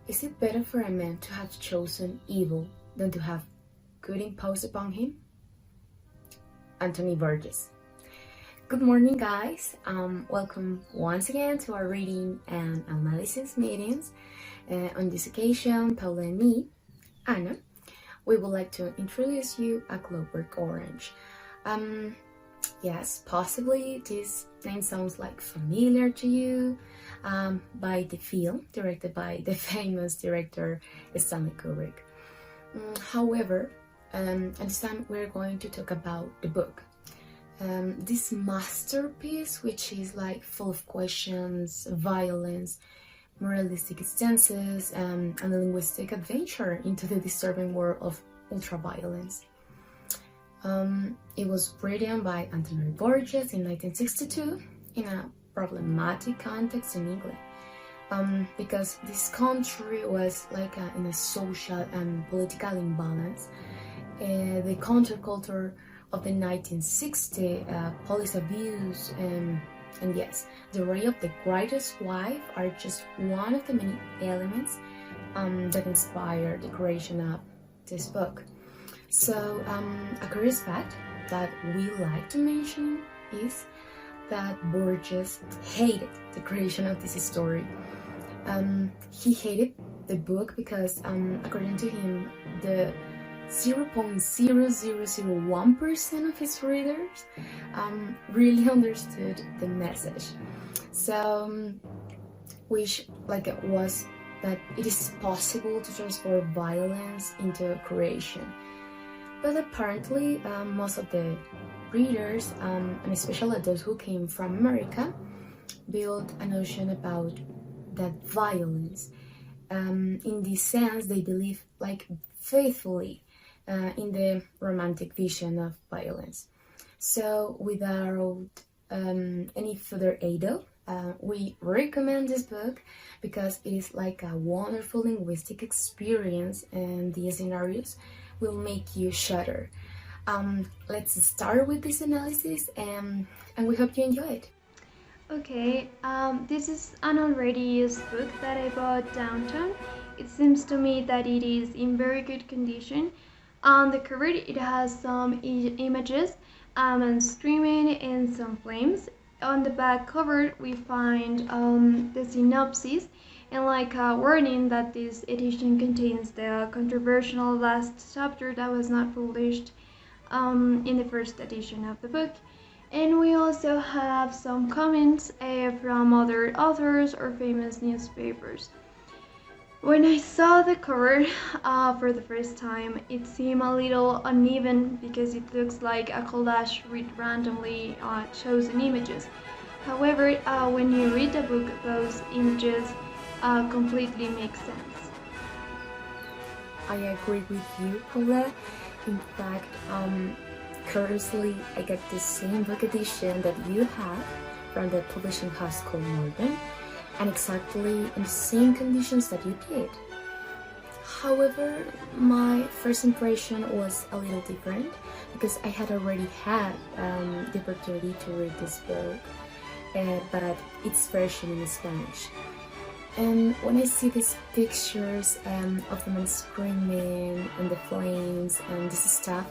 Is it better for a man to have chosen evil than to have good imposed upon him? Anthony Burgess. Good morning, guys. Welcome once again to our reading and analysis meetings. On this occasion, Paula and me, Anna, we would like to introduce you A Clockwork Orange. Yes, possibly this name sounds like familiar to you by the film directed by the famous director Stanley Kubrick. However, at this time we're going to talk about the book. This masterpiece, which is like full of questions, violence, moralistic stances, and a linguistic adventure into the disturbing world of ultraviolence. It was written by Anthony Burgess in 1962 in a problematic context in England, because this country was like in a social and political imbalance. The counterculture of the 1960s, police abuse, and yes, the reign of the greatest wife are just one of the many elements that inspired the creation of this book. So, a curious fact that we like to mention is that Burgess hated the creation of this story. He hated the book because, according to him, the 0.0001% of his readers really understood the message. So, which like it was that it is possible to transform violence into creation. But apparently, most of the readers, and especially those who came from America, built a notion about that violence. In this sense, they believe like faithfully in the romantic vision of violence. So, without any further ado, we recommend this book because it is like a wonderful linguistic experience, and the scenarios will make you shudder. Let's start with this analysis, and we hope you enjoy it. Okay, this is an already used book that I bought downtown. It seems to me that it is in very good condition. On the cover it has some images and screaming and some flames. On the back cover we find the synopsis and like a warning that this edition contains the controversial last chapter that was not published in the first edition of the book. And we also have some comments from other authors or famous newspapers. When I saw the cover for the first time, it seemed a little uneven because it looks like a collage with randomly chosen images. However, when you read the book, those images completely make sense. I agree with you, Paula. In fact, curiously, I got the same book edition that you have from the publishing house called Morgan, and exactly in the same conditions that you did. However, my first impression was a little different because I had already had the opportunity to read this book, but its version in Spanish. And when I see these pictures of the men screaming and the flames and this stuff,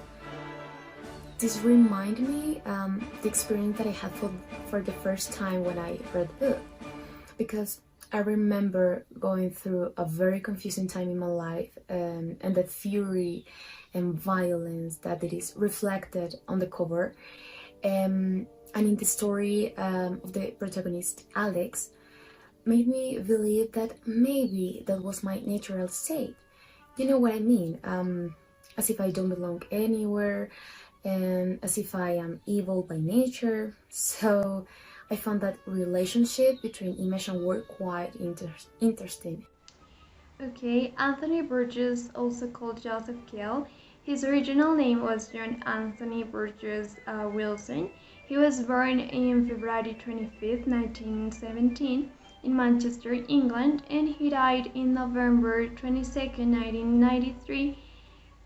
this remind me the experience that I had for the first time when I read the book. Because I remember going through a very confusing time in my life, and the fury and violence that it is reflected on the cover. And in the story of the protagonist, Alex, made me believe that maybe that was my natural state. You know what I mean? As if I don't belong anywhere, and as if I am evil by nature. So I found that relationship between image and word quite interesting. Okay, Anthony Burgess, also called Joseph Kell. His original name was John Anthony Burgess Wilson. He was born in February 25, 1917 in Manchester, England, and he died in November 22, 1993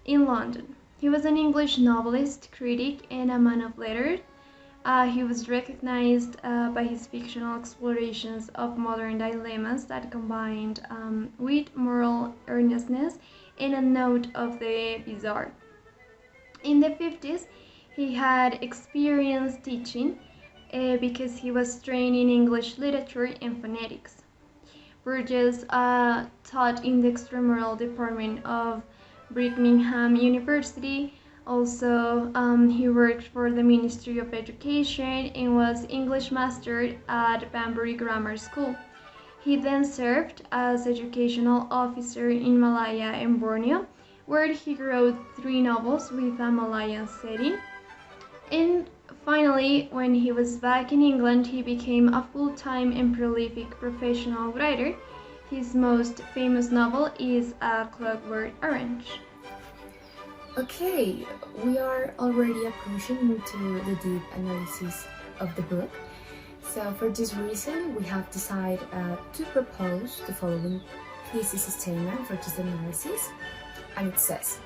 in London. He was an English novelist, critic, and a man of letters. He was recognized by his fictional explorations of modern dilemmas that combined with moral earnestness and a note of the bizarre. In the 50s, he had experience teaching because he was trained in English literature and phonetics. Burgess taught in the extramural department of Birmingham University. Also, he worked for the Ministry of Education and was English master at Banbury Grammar School. He then served as educational officer in Malaya and Borneo, where he wrote 3 novels with a Malayan setting. And finally, when he was back in England, he became a full-time and prolific professional writer. His most famous novel is A Clockwork Orange. Okay, we are already approaching into the deep analysis of the book. So for this reason, we have decided to propose the following thesis statement for this analysis, and it says,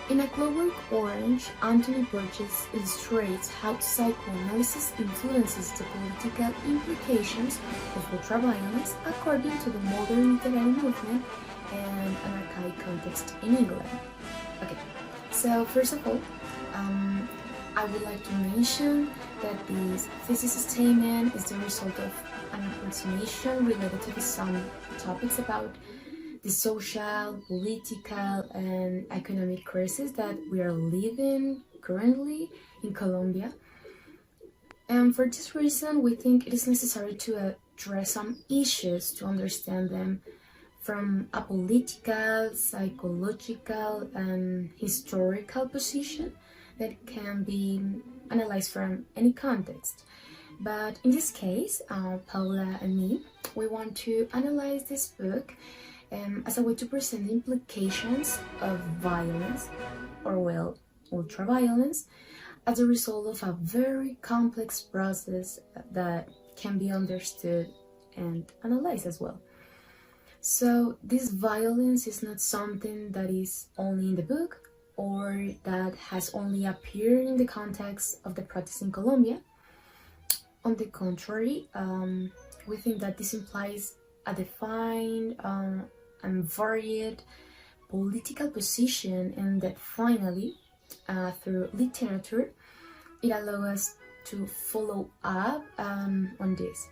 in A Clockwork Orange, Anthony Burgess illustrates how psychoanalysis influences the political implications of ultraviolence according to the modern literary movement and anarchic context in England. Okay, so first of all, I would like to mention that this thesis statement is the result of an approximation related to some topics about the social, political, and economic crisis that we are living currently in Colombia. And for this reason, we think it is necessary to address some issues to understand them from a political, psychological, and historical position that can be analyzed from any context. But in this case, Paula and me, we want to analyze this book as a way to present the implications of violence, or well, ultraviolence, as a result of a very complex process that can be understood and analyzed as well. So this violence is not something that is only in the book or that has only appeared in the context of the practice in Colombia. On the contrary, we think that this implies a defined and varied political position, and that finally, through literature, it allows us to follow up on this.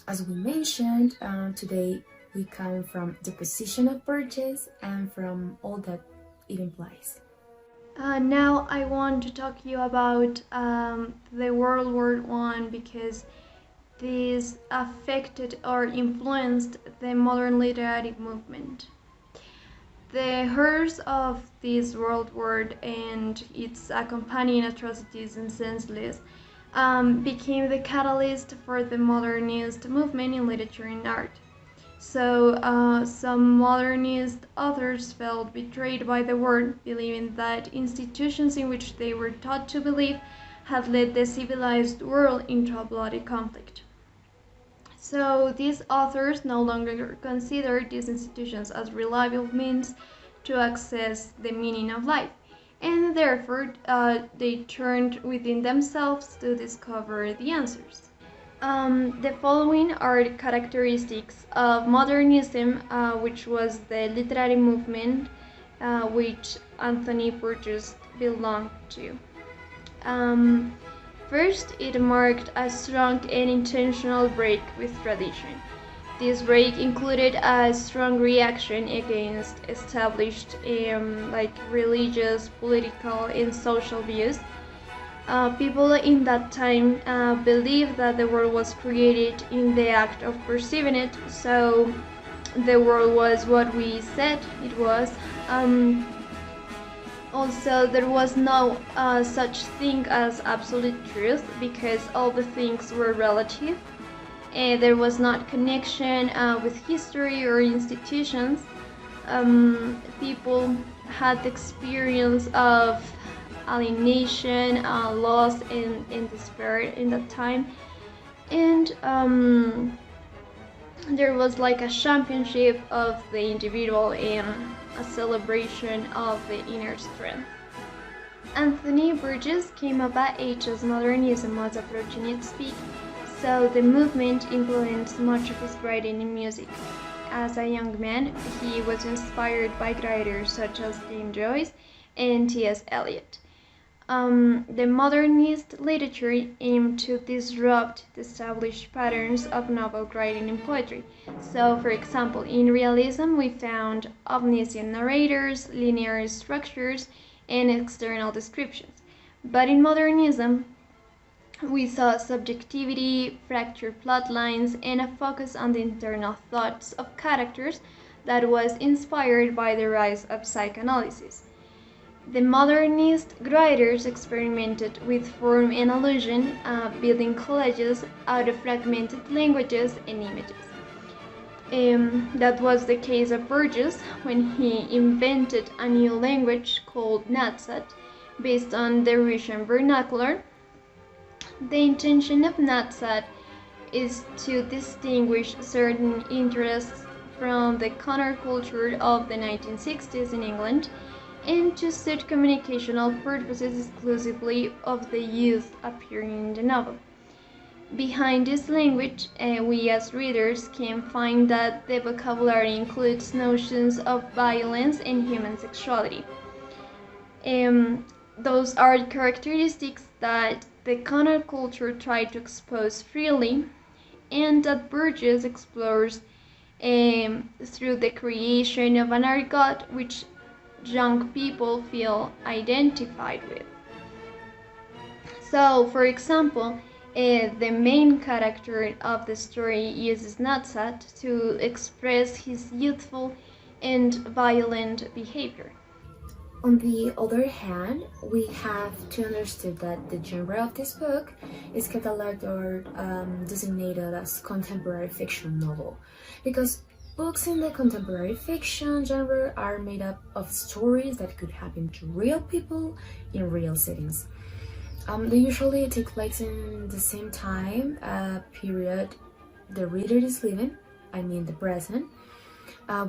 As we mentioned, today we come from the position of Burgess and from all that it implies. Now I want to talk to you about the World War I, because this affected or influenced the modern literary movement. The horrors of this World War and its accompanying atrocities and senseless became the catalyst for the modernist movement in literature and art. So some modernist authors felt betrayed by the war, believing that institutions in which they were taught to believe had led the civilized world into a bloody conflict. So these authors no longer considered these institutions as reliable means to access the meaning of life, and therefore they turned within themselves to discover the answers. The following are the characteristics of modernism, which was the literary movement which Anthony Burgess belonged to. First, it marked a strong and intentional break with tradition. This break included a strong reaction against established religious, political, and social views. People in that time believed that the world was created in the act of perceiving it, so the world was what we said it was. Also, there was no such thing as absolute truth, because all the things were relative. There was not connection with history or institutions. People had the experience of alienation, loss, and despair in that time, and there was like a championship of the individual and a celebration of the inner strength. Anthony Burgess came of age as modernism was approaching its peak, so the movement influenced much of his writing and music. As a young man, he was inspired by writers such as James Joyce and T.S. Eliot. The modernist literature aimed to disrupt the established patterns of novel writing and poetry. So, for example, in realism, we found omniscient narrators, linear structures, and external descriptions. But in modernism, we saw subjectivity, fractured plot lines, and a focus on the internal thoughts of characters that was inspired by the rise of psychoanalysis. The modernist writers experimented with form and allusion, building collages out of fragmented languages and images. That was the case of Burgess when he invented a new language called Natsat based on the Russian vernacular. The intention of Natsat is to distinguish certain interests from the counterculture of the 1960s in England and to suit communicational purposes exclusively of the youth appearing in the novel. Behind this language, we as readers can find that the vocabulary includes notions of violence and human sexuality. Those are characteristics that the counterculture tried to expose freely and that Burgess explores through the creation of an argot which young people feel identified with. So, for example, the main character of the story uses Natsat to express his youthful and violent behavior. On the other hand, we have to understand that the genre of this book is cataloged or designated as contemporary fiction novel, because books in the contemporary fiction genre are made up of stories that could happen to real people in real settings. They usually take place in the same time period the reader is living, I mean the present,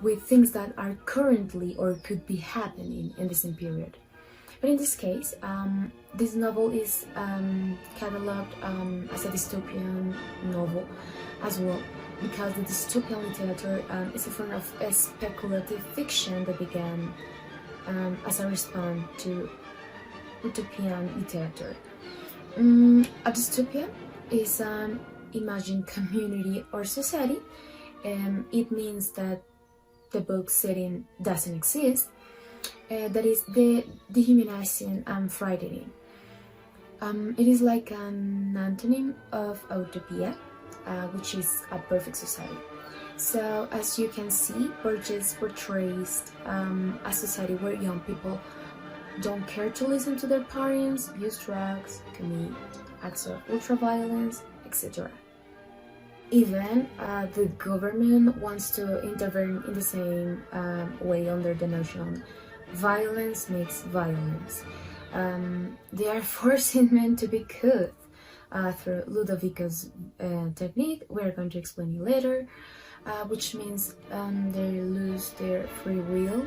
with things that are currently or could be happening in the same period. But in this case, this novel is cataloged as a dystopian novel as well, because the dystopian literature is a form of a speculative fiction that began as a response to utopian literature. A dystopia is an imagined community or society. It means that the book setting doesn't exist, that is dehumanizing and frightening. It is like an antonym of utopia, which is a perfect society. So, as you can see, Burgess portrays a society where young people don't care to listen to their parents, use drugs, commit acts of ultraviolence, etc. Even the government wants to intervene in the same way under the notion violence makes violence. They are forcing men to be good through LUDOVICO's technique. We're going to explain it later, which means they lose their free will.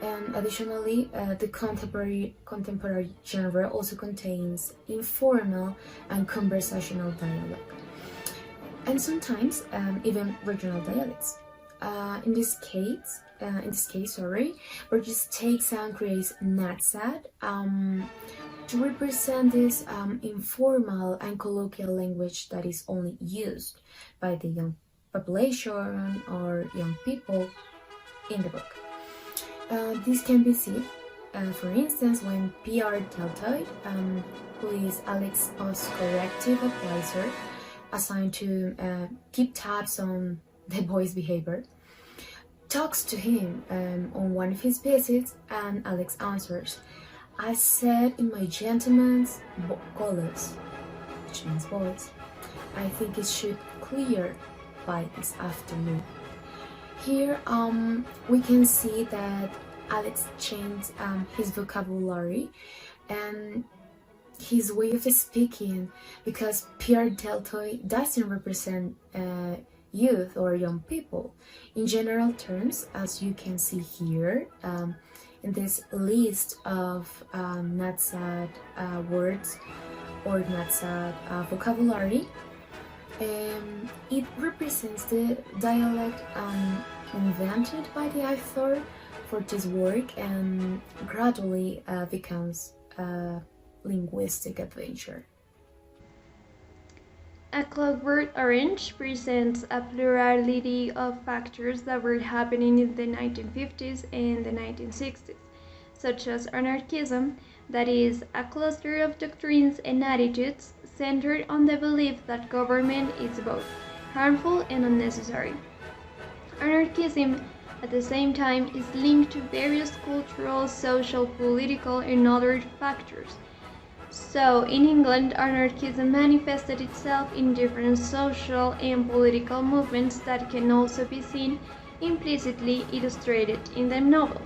And additionally, the contemporary genre also contains informal and conversational dialogue, and sometimes even regional dialects. In this case, Burgess takes and creates Natsat to represent this informal and colloquial language that is only used by the young population or young people in the book. This can be seen, for instance, when P.R. Deltoid, who is Alex's corrective advisor, assigned to keep tabs on the boy's behavior, talks to him on one of his visits, and Alex answers, "I said in my gentleman's colors," which means voice, "I think it should clear by this afternoon." Here we can see that Alex changed his vocabulary and his way of speaking, because Pierre Deltoy doesn't represent youth or young people. In general terms, as you can see here, in this list of not sad words or not sad vocabulary. It represents the dialect invented by the author for this work and gradually becomes a linguistic adventure. A Clockwork Orange presents a plurality of factors that were happening in the 1950s and the 1960s, such as anarchism, that is, a cluster of doctrines and attitudes centered on the belief that government is both harmful and unnecessary. Anarchism, at the same time, is linked to various cultural, social, political, and other factors. So, in England, anarchism manifested itself in different social and political movements that can also be seen implicitly illustrated in the novel.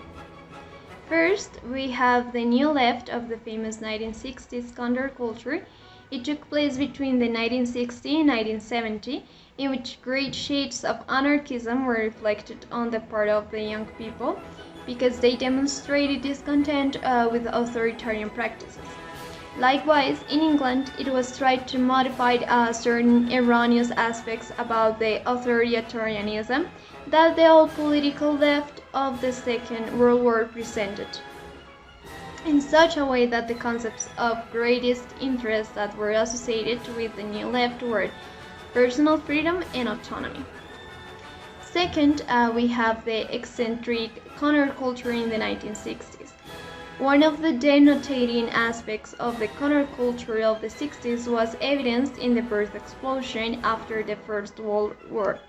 First, we have the New Left of the famous 1960s counterculture. It took place between the 1960 and 1970, in which great shades of anarchism were reflected on the part of the young people because they demonstrated discontent with authoritarian practices. Likewise, in England, it was tried to modify certain erroneous aspects about the authoritarianism that the old political left of the Second World War presented, in such a way that the concepts of greatest interest that were associated with the New Left were personal freedom and autonomy. Second, we have the eccentric counterculture in the 1960s. One of the denotating aspects of the counterculture of the 60s was evidenced in the birth explosion after the First World War,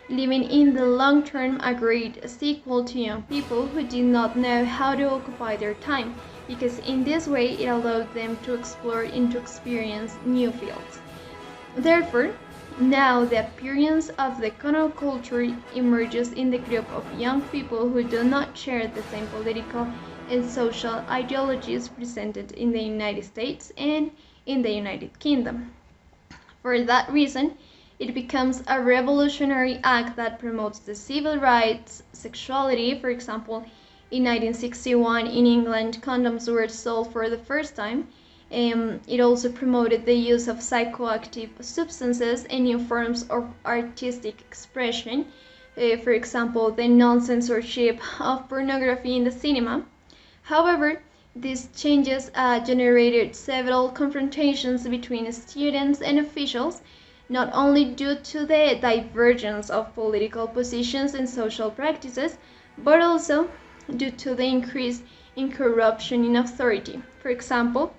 leaving in the long term a great sequel to young people who did not know how to occupy their time, because in this way it allowed them to explore and to experience new fields. Therefore, now the appearance of the counterculture emerges in the group of young people who do not share the same political and social ideologies presented in the United States and in the United Kingdom. For that reason, it becomes a revolutionary act that promotes the civil rights, sexuality. For example, in 1961 in England, condoms were sold for the first time. It also promoted the use of psychoactive substances and new forms of artistic expression. For example, the non-censorship of pornography in the cinema. However, these changes generated several confrontations between students and officials, not only due to the divergence of political positions and social practices, but also due to the increase in corruption in authority. For example,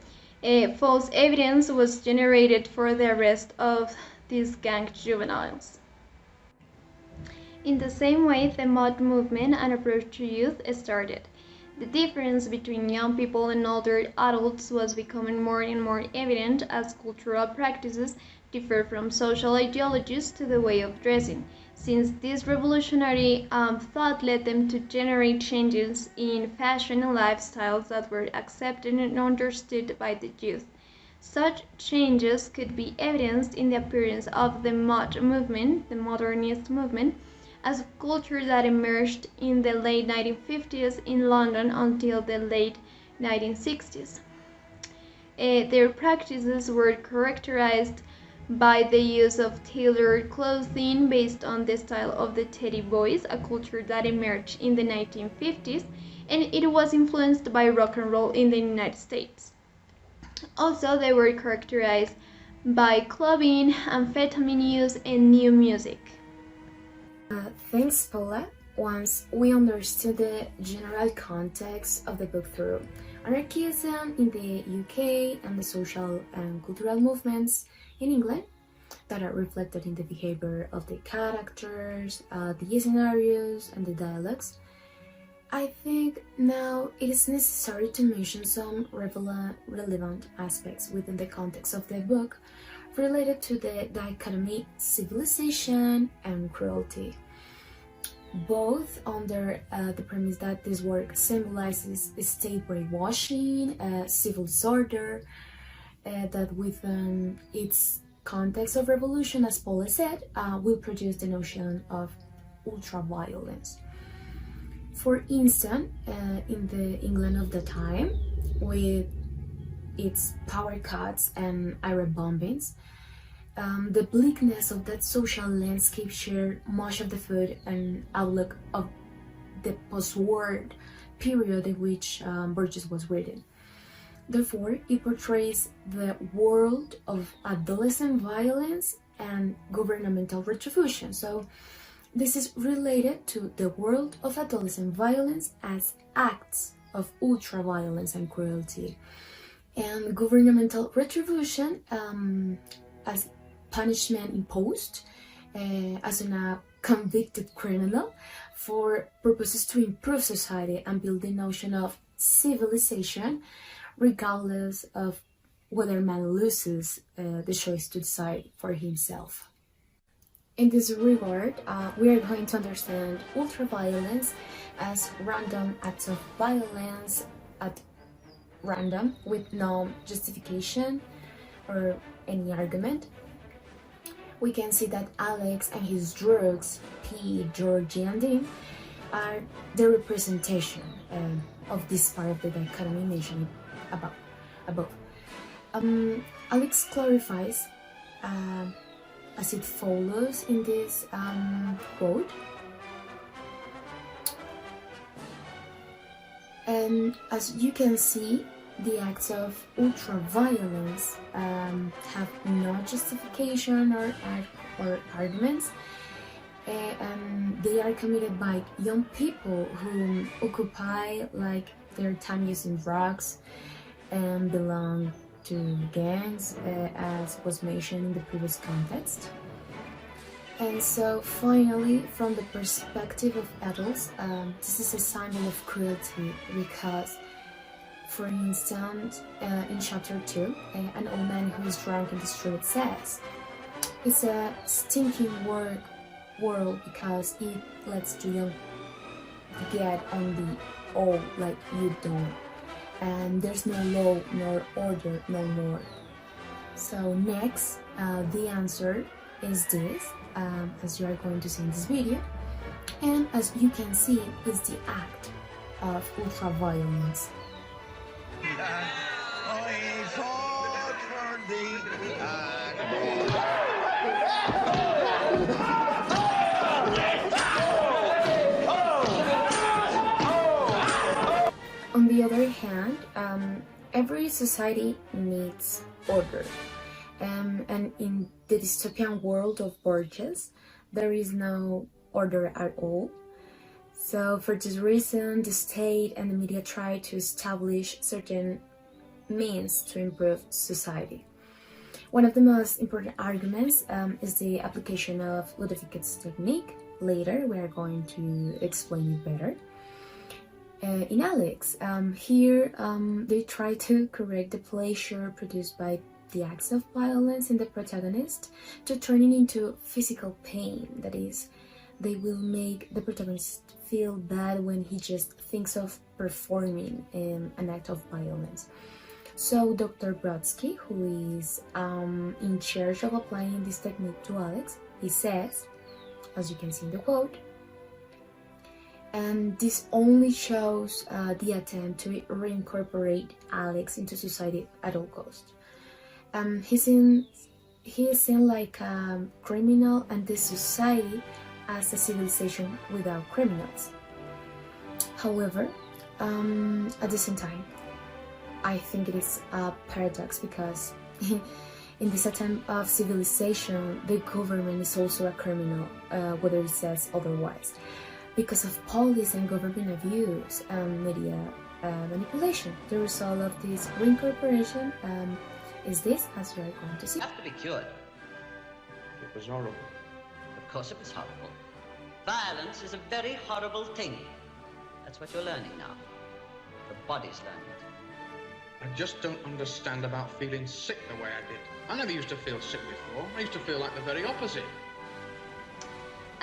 false evidence was generated for the arrest of these gang juveniles. In the same way, the mod movement and approach to youth started. The difference between young people and older adults was becoming more and more evident as cultural practices differ from social ideologies to the way of dressing, since this revolutionary thought led them to generate changes in fashion and lifestyles that were accepted and understood by the youth. Such changes could be evidenced in the appearance of the mod movement, the modernist movement, as a culture that emerged in the late 1950s in London until the late 1960s. Their practices were characterized by the use of tailored clothing based on the style of the Teddy Boys, a culture that emerged in the 1950s, and it was influenced by rock and roll in the United States. Also, they were characterized by clubbing, amphetamine use, and new music. Thanks, Paula. Once we understood the general context of the book through anarchism in the UK and the social and cultural movements in England that are reflected in the behavior of the characters, the scenarios, and the dialogues, I think now it is necessary to mention some relevant aspects within the context of the book related to the dichotomy civilization and cruelty, both under the premise that this work symbolizes state brainwashing, civil disorder, that within its context of revolution, as Paula said, will produce the notion of ultraviolence. For instance, in the England of the time, with its power cuts and Arab bombings, the bleakness of that social landscape shared much of the food and outlook of the post-war period in which Burgess was written. Therefore, it portrays the world of adolescent violence and governmental retribution. So this is related to the world of adolescent violence as acts of ultraviolence and cruelty, and governmental retribution as punishment imposed as a convicted criminal for purposes to improve society and build the notion of civilization, regardless of whether man loses the choice to decide for himself. In this regard, we are going to understand ultraviolence as random acts of violence at random with no justification or any argument. We can see that Alex and his drugs, P, George, and Dean, are the representation of this part of the dichotomy mentioned above. Alex clarifies as it follows in this quote. And as you can see, the acts of ultraviolence have no justification or arguments. They are committed by young people who occupy their time using drugs and belong to gangs, as was mentioned in the previous context. And so finally, from the perspective of adults, this is a symbol of cruelty because, for instance, in chapter 2, an old man who is drunk in the street says, "It's a stinking world because it lets the young get on the old like you don't. And there's no law nor order no more." So next, the answer is this, as you are going to see in this video. And as you can see, is the act of ultraviolence. On the other hand, every society needs order, and in the dystopian world of Burgess, there is no order at all. So for this reason, the state and the media try to establish certain means to improve society. One of the most important arguments is the application of Ludovico's technique. Later, we are going to explain it better. In Alex, here they try to correct the pleasure produced by the acts of violence in the protagonist to turn it into physical pain. That is, they will make the protagonist feel bad when he just thinks of performing an act of violence. So Dr. Brodsky, who is in charge of applying this technique to Alex, he says, as you can see in the quote, and this only shows the attempt to reincorporate Alex into society at all costs. He is seen like a criminal, and this society as a civilization without criminals. However, at the same time, I think it is a paradox because in this attempt of civilization, the government is also a criminal, whether it says otherwise, because of police and government abuse and media manipulation. The result of this reincorporation is this, as you are going to see. Have to be cured. It was horrible. Of course it was horrible. Violence is a very horrible thing. That's what you're learning now. The body's learning it. I just don't understand about feeling sick the way I did. I never used to feel sick before. I used to feel like the very opposite.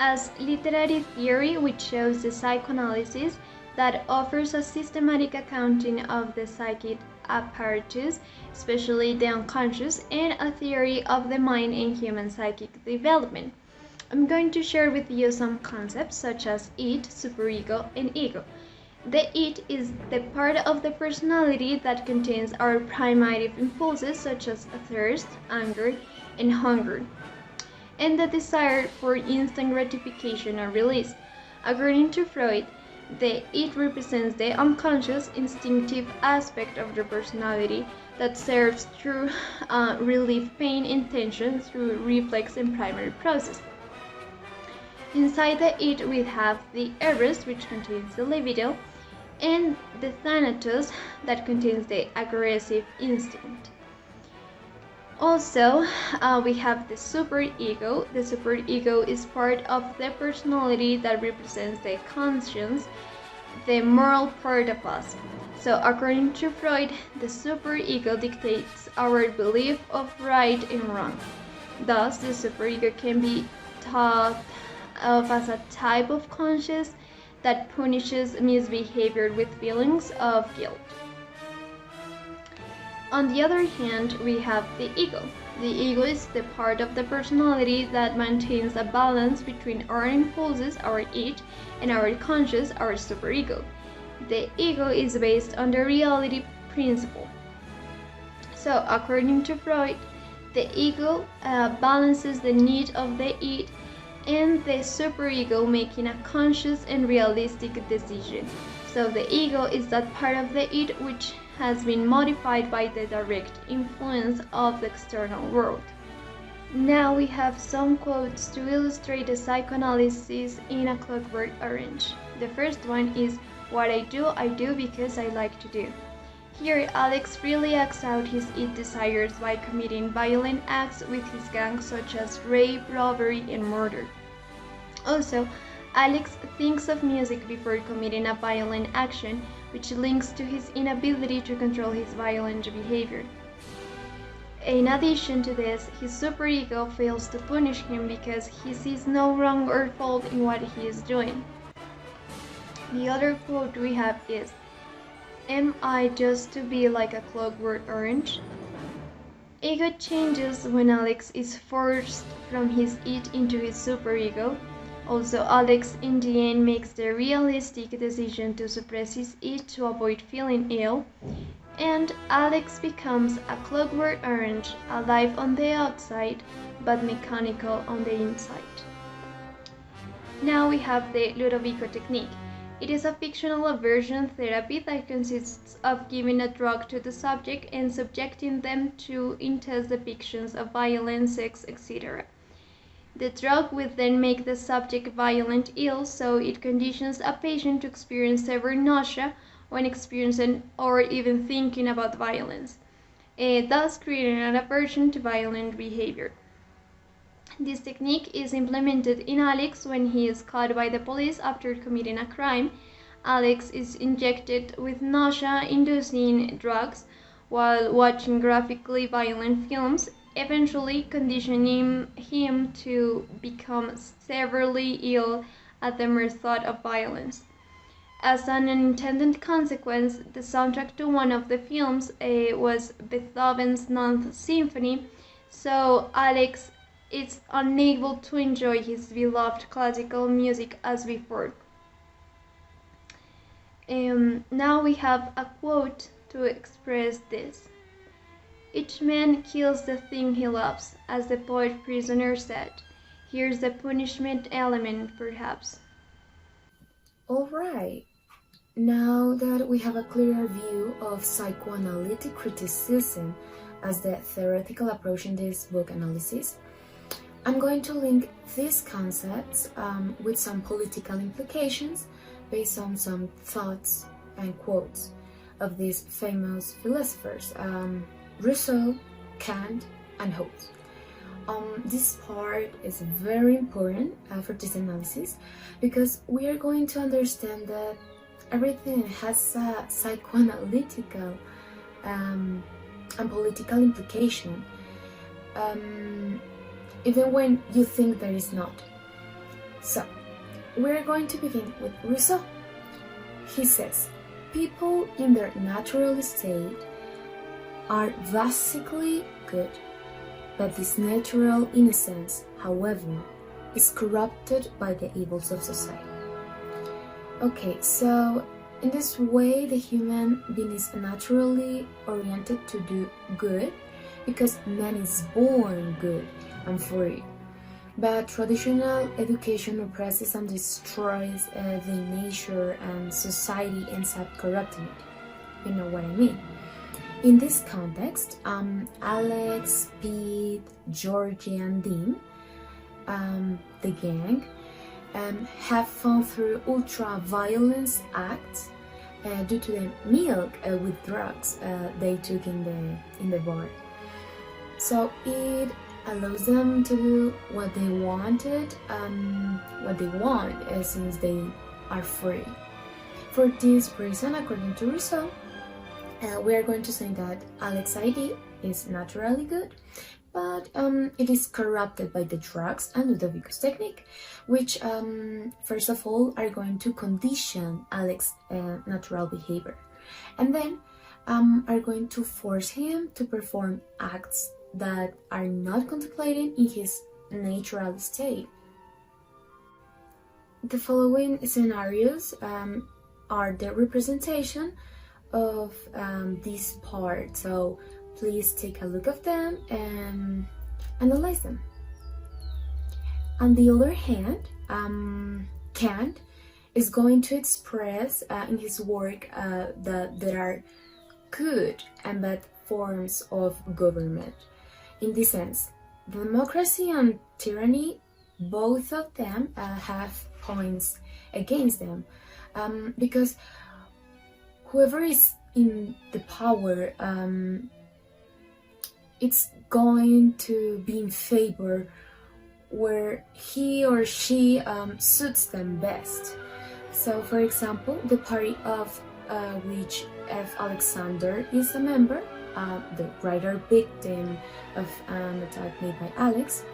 As literary theory, which shows the psychoanalysis that offers a systematic accounting of the psychic apparatus, especially the unconscious, and a theory of the mind and human psychic development. I'm going to share with you some concepts such as id, superego, and ego. The id is the part of the personality that contains our primitive impulses such as thirst, anger, and hunger, and the desire for instant gratification or release. According to Freud, the id represents the unconscious, instinctive aspect of the personality that serves to relieve pain and tension through reflex and primary process. Inside the id we have the eros, which contains the libido, and the thanatos, that contains the aggressive instinct. Also, we have the superego. The superego is part of the personality that represents the conscience, the moral part of us. So according to Freud, the superego dictates our belief of right and wrong. Thus, the superego can be thought of as a type of conscience that punishes misbehavior with feelings of guilt. On the other hand, we have the ego. The ego is the part of the personality that maintains a balance between our impulses, our id, and our conscious, our superego. The ego is based on the reality principle. So, according to Freud, the ego balances the need of the id and the superego, making a conscious and realistic decision. So the ego is that part of the id which has been modified by the direct influence of the external world. Now we have some quotes to illustrate the psychoanalysis in A Clockwork Orange. The first one is, "What I do because I like to do." Here, Alex freely acts out his id desires by committing violent acts with his gang, such as rape, robbery, and murder. Also, Alex thinks of music before committing a violent action, which links to his inability to control his violent behavior. In addition to this, his superego fails to punish him because he sees no wrong or fault in what he is doing. The other quote we have is, "Am I just to be like a clockwork orange?" Ego changes when Alex is forced from his id into his superego. Also, Alex in the end makes the realistic decision to suppress his id to avoid feeling ill, and Alex becomes a clockwork orange, alive on the outside but mechanical on the inside. Now we have the LUDOVICO technique. It is a fictional aversion therapy that consists of giving a drug to the subject and subjecting them to intense depictions of violence, sex, etc. The drug will then make the subject violent ill, so it conditions a patient to experience severe nausea when experiencing or even thinking about violence, thus creating an aversion to violent behavior. This technique is implemented in Alex when he is caught by the police after committing a crime. Alex is injected with nausea-inducing drugs while watching graphically violent films, eventually conditioning him to become severely ill at the mere thought of violence. As an unintended consequence, the soundtrack to one of the films was Beethoven's Ninth Symphony, so Alex is unable to enjoy his beloved classical music as before. Now we have a quote to express this. "Each man kills the thing he loves," as the poet Prisoner said. Here's the punishment element, perhaps. Alright, now that we have a clearer view of psychoanalytic criticism as the theoretical approach in this book analysis, I'm going to link these concepts with some political implications based on some thoughts and quotes of these famous philosophers, Rousseau, Kant, and Hobbes. This part is very important for this analysis because we are going to understand that everything has a psychoanalytical and political implication, even when you think there is not. So, we're going to begin with Rousseau. He says, "People in their natural state are basically good, but this natural innocence, however, is corrupted by the evils of society. Okay, so in this way, the human being is naturally oriented to do good because man is born good and free. But traditional education oppresses and destroys the nature, and society ends up corrupting it. You know what I mean? In this context, Alex, Pete, Georgie, and Dean, the gang, have fun through ultra-violence acts due to the milk with drugs they took in the bar. So it allows them to do what they want, since they are free. For this reason, according to Rousseau, we are going to say that Alex's ID is naturally good, but it is corrupted by the drugs and Ludovico's technique, which first of all are going to condition Alex's natural behavior, and then are going to force him to perform acts that are not contemplated in his natural state. The following scenarios are the representation of this part, so please take a look at them and analyze them. On the other hand, Kant is going to express in his work that there are good and bad forms of government. In this sense, democracy and tyranny, both of them have points against them, because whoever is in the power, it's going to be in favor where he or she suits them best. So, for example, the party of which F. Alexander is a member, the writer victim of an attack made by Alex,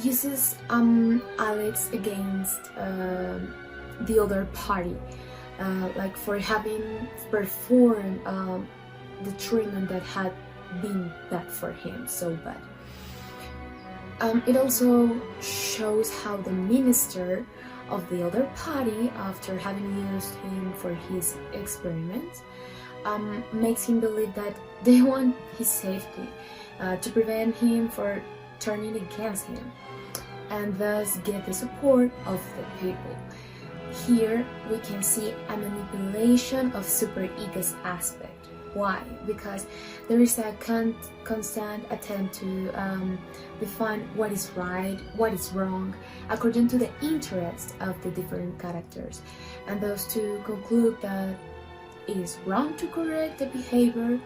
uses Alex against the other party, like for having performed the treatment that had been bad for him, so bad. It also shows how the minister of the other party, after having used him for his experiments, makes him believe that they want his safety to prevent him from turning against him, and thus get the support of the people. Here we can see a manipulation of superego's aspect. Why? Because there is a constant attempt to define what is right, what is wrong, according to the interest of the different characters, and thus to conclude that it is wrong to correct the behavior,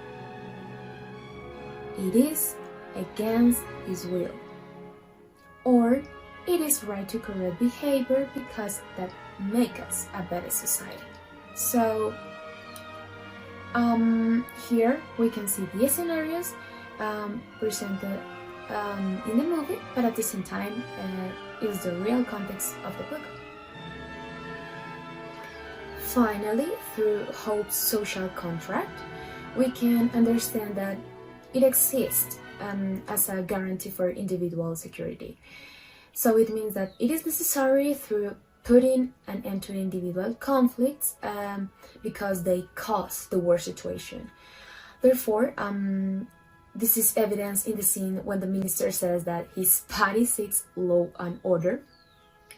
it is against his will, or it is right to correct behavior because that makes us a better society. So here we can see the scenarios presented in the movie, but at the same time is the real context of the book. Finally, through Hope's social contract, we can understand that it exists as a guarantee for individual security. So it means that it is necessary through putting an end to individual conflicts because they cause the war situation. Therefore, this is evidenced in the scene when the minister says that his party seeks law and order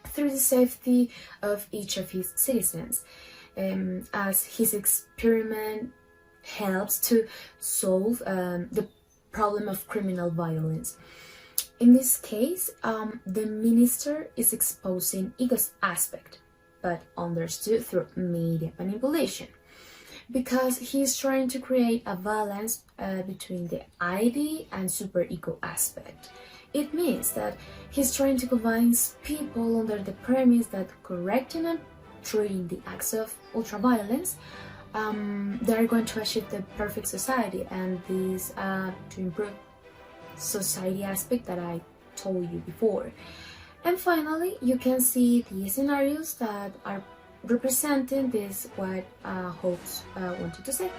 through the safety of each of his citizens, as his experiment helps to solve the problem of criminal violence. In this case, the minister is exposing ego's aspect, but understood through media manipulation, because he is trying to create a balance between the ID and superego aspect. It means that he's trying to convince people under the premise that correcting and treating the acts of ultraviolence, they are going to achieve the perfect society, and this to improve society aspect that I told you before. And finally, you can see the scenarios that are representing this, what Hope wanted to say.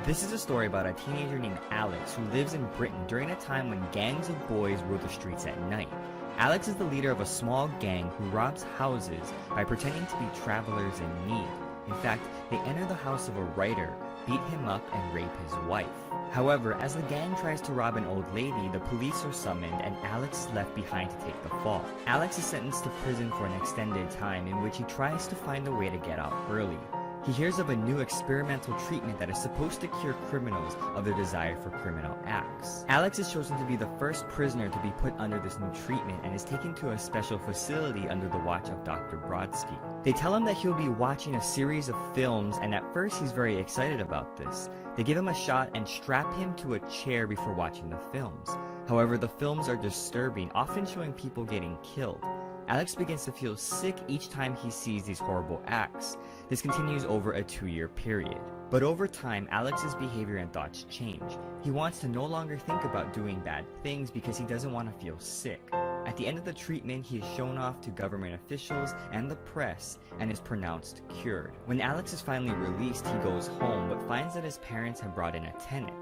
This is a story about a teenager named Alex who lives in Britain during a time when gangs of boys rule the streets at night. Alex is the leader of a small gang who robs houses by pretending to be travelers in need. In fact, they enter the house of a writer, beat him up, and rape his wife. However, as the gang tries to rob an old lady, the police are summoned and Alex is left behind to take the fall. Alex is sentenced to prison for an extended time in which he tries to find a way to get out early. He hears of a new experimental treatment that is supposed to cure criminals of their desire for criminal acts. Alex is chosen to be the first prisoner to be put under this new treatment and is taken to a special facility under the watch of Dr. Brodsky. They tell him that he'll be watching a series of films, and at first he's very excited about this. They give him a shot and strap him to a chair before watching the films. However, the films are disturbing, often showing people getting killed. Alex begins to feel sick each time he sees these horrible acts. This continues over a 2-year period. But over time, Alex's behavior and thoughts change. He wants to no longer think about doing bad things because he doesn't want to feel sick. At the end of the treatment, he is shown off to government officials and the press and is pronounced cured. When Alex is finally released, he goes home but finds that his parents have brought in a tenant.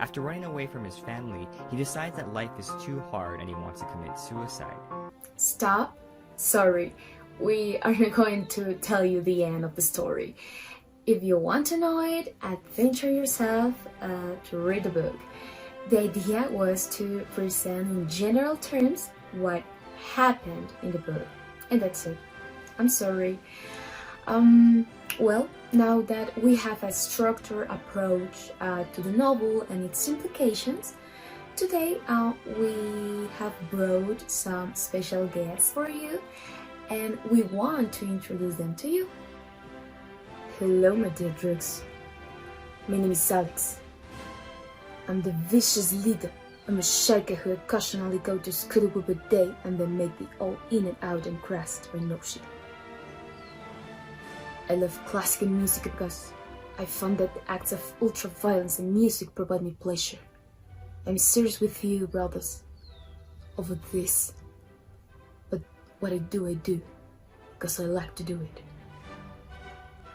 After running away from his family, he decides that life is too hard and he wants to commit suicide. Stop. Sorry, we are not going to tell you the end of the story. If you want to know it, adventure yourself to read the book. The idea was to present in general terms what happened in the book. And that's it. I'm sorry. Well, now that we have a structured approach to the novel and its implications, today we have brought some special guests for you, and we want to introduce them to you. Hello, my dear drugs. My name is Alex. I'm the vicious leader. I'm a shaker who occasionally go to school with a day and then make me all in and out and crashed by no shit. I love classical music because I found that the acts of ultraviolence in music provide me pleasure. I'm serious with you, brothers, over this. But what I do because I like to do it.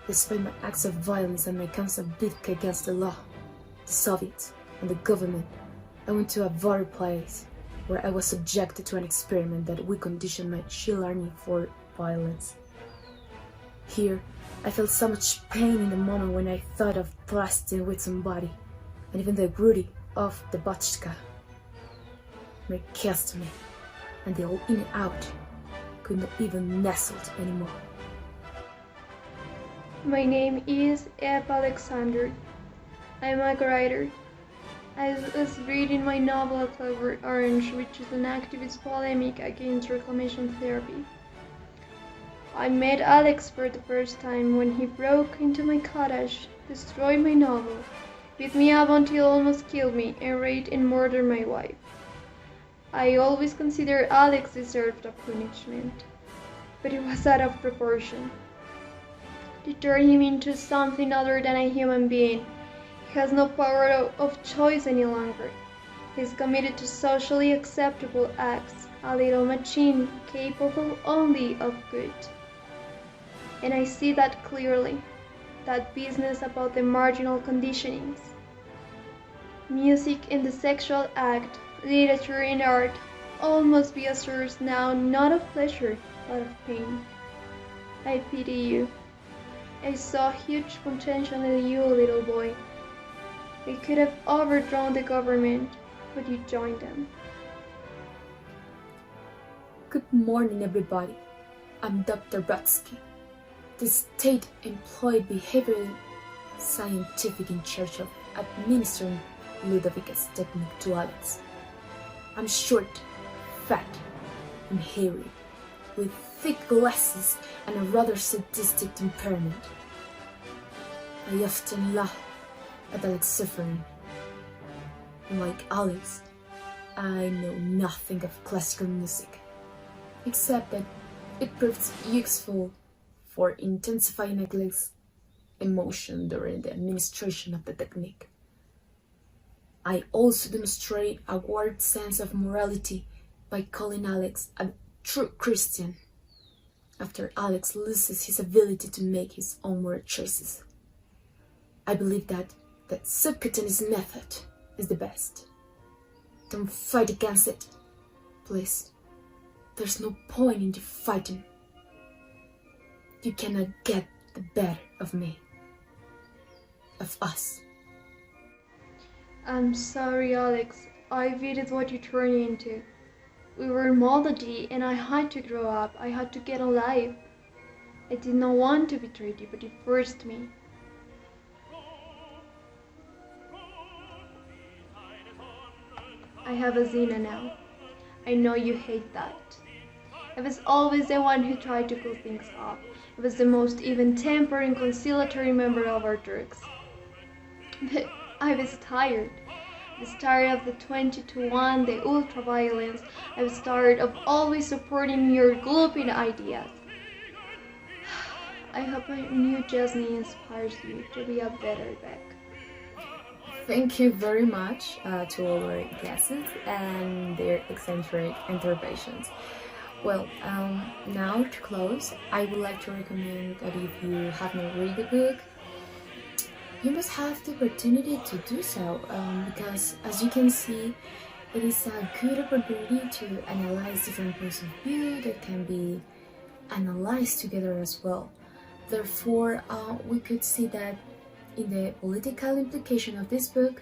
Despite my acts of violence and my constant bitka against the law, the Soviets, and the government, I went to a very place where I was subjected to an experiment that would condition my learning for violence. Here, I felt so much pain in the moment when I thought of blasting with somebody, and even the beauty of the botchka kissed me, and the old in and out could not even nestle anymore. My name is Eva Alexander. I'm a writer. I was reading my novel A Clockwork Orange, which is an activist polemic against reclamation therapy. I met Alex for the first time when he broke into my cottage, destroyed my novel, beat me up until almost killed me, and raped and murdered my wife. I always considered Alex deserved a punishment, but it was out of proportion. To turn him into something other than a human being, he has no power of choice any longer. He's committed to socially acceptable acts, a little machine capable only of good. And I see that clearly, that business about the marginal conditionings. Music and the sexual act, literature and art, all must be a source now not of pleasure, but of pain. I pity you. I saw huge potential in you, little boy. We could have overthrown the government, but you joined them. Good morning, everybody. I'm Dr. Brodsky, the state-employed behavioral scientific in charge of administering LUDOVICO's technique to adults. I'm short, fat, and hairy, with thick glasses and a rather sadistic temperament. I often laugh at Alex's suffering. Like Alex, I know nothing of classical music, except that it proves useful for intensifying Alex's emotion during the administration of the technique. I also demonstrate a wide sense of morality by calling Alex a true Christian, after Alex loses his ability to make his own moral choices. I believe that the subcutaneous method is the best. Don't fight against it, please. There's no point in fighting. You cannot get the better of me, of us. I'm sorry, Alex. I hated what you turned into. We were moldy and I had to grow up. I had to get alive. I did not want to betray you, but you forced me. I have a Xena now. I know you hate that. I was always the one who tried to cool things off. I was the most even-tempered and conciliatory member of our jerks. But I was tired. I was tired of the 20-to-1, the ultraviolence. I was tired of always supporting your glooping ideas. I hope my new Jasmine inspires you to be a better Beck. Thank you very much to all our guests and their eccentric interventions. Well, now to close, I would like to recommend that if you have not read the book, you must have the opportunity to do so, because as you can see, it is a good opportunity to analyze different points of view that can be analyzed together as well. Therefore, we could see that in the political implication of this book,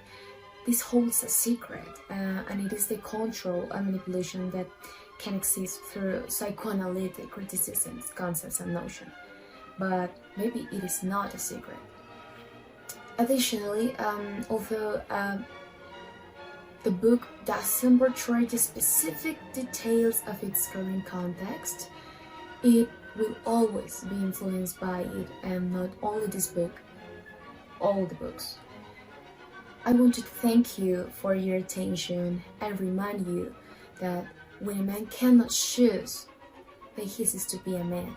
this holds a secret, and it is the control and manipulation that can exist through psychoanalytic criticisms, concepts, and notions. But maybe it is not a secret. Additionally, although the book doesn't portray the specific details of its current context, it will always be influenced by it, and not only this book, all the books. I want to thank you for your attention and remind you that when a man cannot choose, then he ceases to be a man.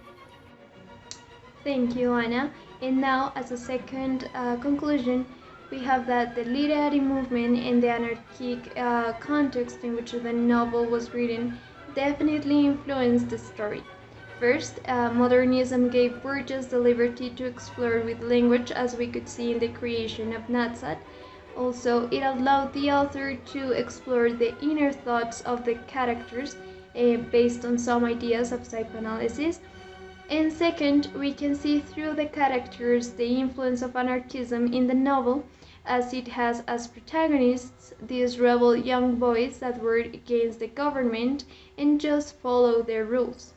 Thank you, Anna. And now, as a second conclusion, we have that the literary movement and the anarchic context in which the novel was written definitely influenced the story. First, modernism gave Burgess the liberty to explore with language, as we could see in the creation of Natsat. Also, it allowed the author to explore the inner thoughts of the characters based on some ideas of psychoanalysis. And second, we can see through the characters the influence of anarchism in the novel, as it has as protagonists these rebel young boys that were against the government and just follow their rules.